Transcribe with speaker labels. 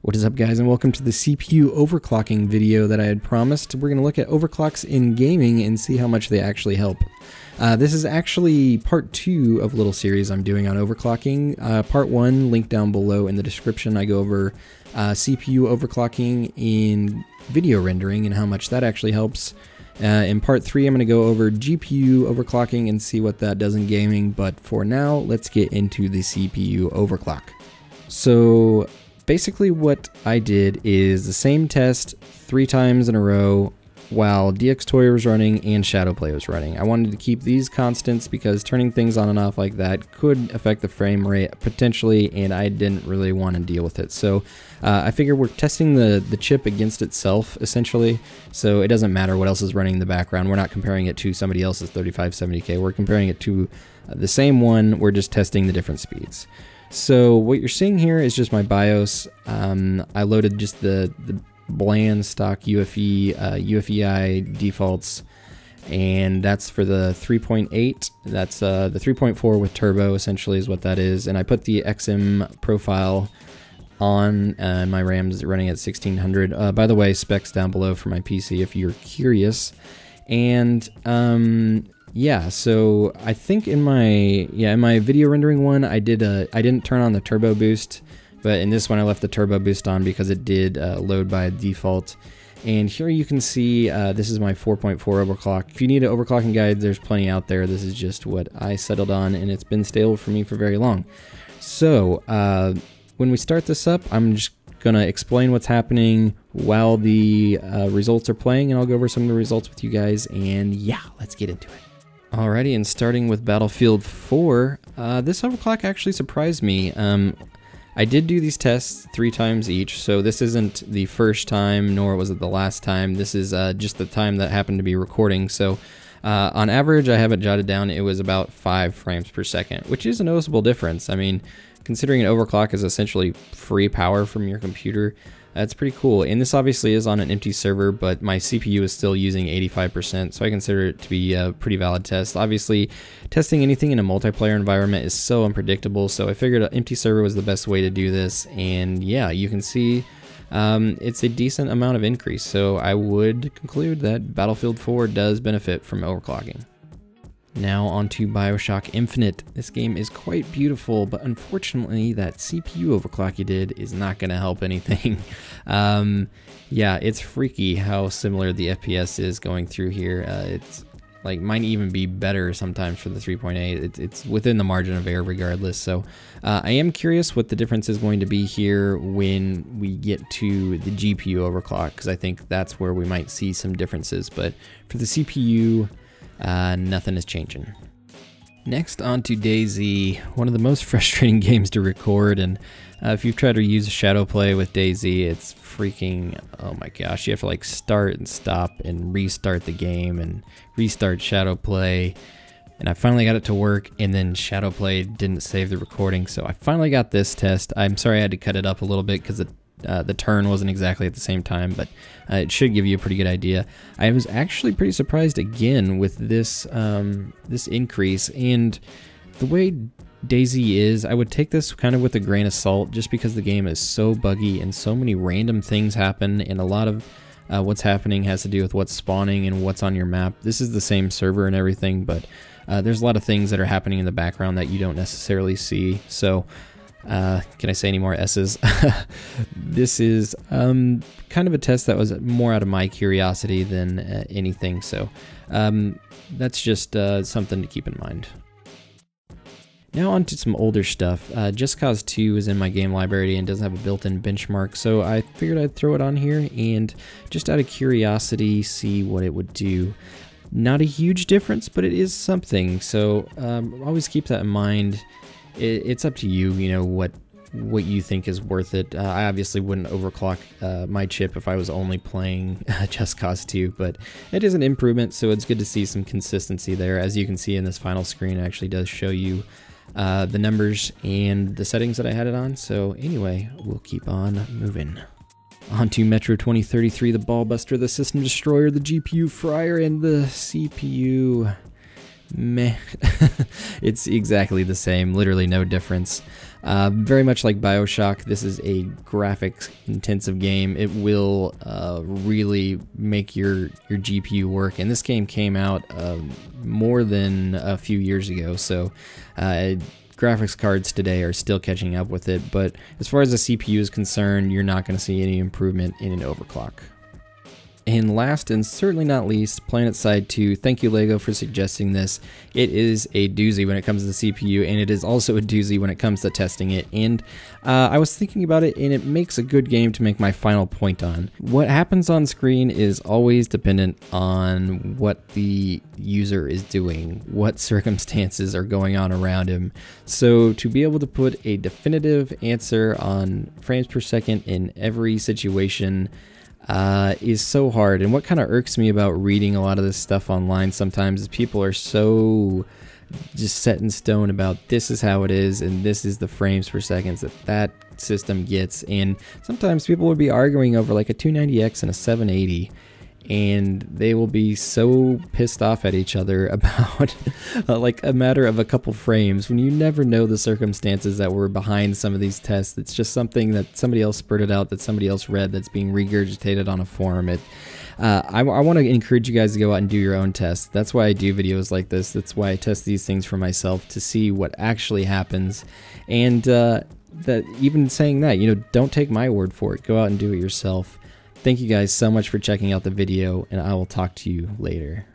Speaker 1: What is up, guys, and welcome to the CPU overclocking video that I had promised. We're going to look at overclocks in gaming and see how much they actually help. This is actually part 2 of a little series I'm doing on overclocking. Part 1, linked down below in the description, I go over CPU overclocking in video rendering and how much that actually helps. In part 3, I'm going to go over GPU overclocking and see what that does in gaming, but for now, let's get into the CPU overclock. So basically what I did is the same test 3 times in a row while DxToy was running and Shadowplay was running. I wanted to keep these constants because turning things on and off like that could affect the frame rate potentially, and I didn't really want to deal with it. So I figured we're testing the chip against itself essentially, so it doesn't matter what else is running in the background. We're not comparing it to somebody else's 3570K. We're comparing it to the same one. We're just testing the different speeds. So what you're seeing here is just my BIOS. I loaded just the bland stock UEFI defaults, and that's for the 3.8. That's the 3.4 with turbo essentially is what that is. And I put the XM profile on, my RAM's running at 1600. By the way, specs down below for my PC if you're curious. And yeah, so I think in my video rendering one, I didn't turn on the turbo boost, but in this one I left the turbo boost on because it did load by default. And here you can see this is my 4.4 overclock. If you need an overclocking guide, there's plenty out there. This is just what I settled on, and it's been stable for me for very long. So when we start this up, I'm just gonna explain what's happening while the results are playing, and I'll go over some of the results with you guys, and yeah, let's get into it. Alrighty, and starting with Battlefield 4, this overclock actually surprised me. I did do these tests 3 times each, so this isn't the first time, nor was it the last time. This is just the time that happened to be recording. So on average, I have it jotted down, it was about 5 frames per second, which is a noticeable difference. I mean, considering an overclock is essentially free power from your computer, that's pretty cool. And this obviously is on an empty server, but my CPU is still using 85%, so I consider it to be a pretty valid test. Obviously, testing anything in a multiplayer environment is so unpredictable, so I figured an empty server was the best way to do this. And yeah, you can see it's a decent amount of increase, so I would conclude that Battlefield 4 does benefit from overclocking. Now onto Bioshock Infinite. This game is quite beautiful, but unfortunately that CPU overclock you did is not going to help anything. Yeah, it's freaky how similar the FPS is going through here. It's like might even be better sometimes for the 3.8. It's within the margin of error regardless. So I am curious what the difference is going to be here when we get to the GPU overclock, because I think that's where we might see some differences. But for the CPU, nothing is changing. Next, on to DayZ, one of the most frustrating games to record, and if you've tried to use Shadowplay with DayZ, it's freaking, oh my gosh, you have to like start and stop and restart the game and restart Shadowplay. And I finally got it to work, and then Shadowplay didn't save the recording, so I finally got this test. I'm sorry I had to cut it up a little bit because the turn wasn't exactly at the same time, but it should give you a pretty good idea. I was actually pretty surprised again with this this increase, and the way DayZ is, I would take this kind of with a grain of salt just because the game is so buggy and so many random things happen, and a lot of what's happening has to do with what's spawning and what's on your map. This is the same server and everything, but there's a lot of things that are happening in the background that you don't necessarily see. So can I say any more S's? This is kind of a test that was more out of my curiosity than anything, so that's just something to keep in mind. Now on to some older stuff. Just Cause 2 is in my game library and doesn't have a built-in benchmark, so I figured I'd throw it on here and just out of curiosity see what it would do. Not a huge difference, but it is something, so always keep that in mind. It's up to you, you know, what you think is worth it. I obviously wouldn't overclock my chip if I was only playing Just Cause 2, but it is an improvement, so it's good to see some consistency there. As you can see in this final screen, it actually does show you the numbers and the settings that I had it on. So anyway, we'll keep on moving. On to Metro 2033, the ball buster, the system destroyer, the GPU fryer, and the CPU meh. It's exactly the same, literally no difference. Very much like Bioshock, this is a graphics intensive game. It will really make your GPU work, and this game came out more than a few years ago, so graphics cards today are still catching up with it, but as far as the CPU is concerned, you're not going to see any improvement in an overclock. And last and certainly not least, Planetside II. Thank you, LEGO, for suggesting this. It is a doozy when it comes to the CPU, and it is also a doozy when it comes to testing it. And I was thinking about it, and it makes a good game to make my final point on. What happens on screen is always dependent on what the user is doing, what circumstances are going on around him. So to be able to put a definitive answer on frames per second in every situation is so hard. And what kind of irks me about reading a lot of this stuff online sometimes is people are so just set in stone about this is how it is and this is the frames per second that system gets. And sometimes people would be arguing over like a 290X and a 780, and they will be so pissed off at each other about like a matter of a couple frames when you never know the circumstances that were behind some of these tests. It's just something that somebody else spurted out, that somebody else read, that's being regurgitated on a forum. I want to encourage you guys to go out and do your own tests. That's why I do videos like this. That's why I test these things for myself, to see what actually happens. And that even saying that, you know, don't take my word for it. Go out and do it yourself. Thank you guys so much for checking out the video, and I will talk to you later.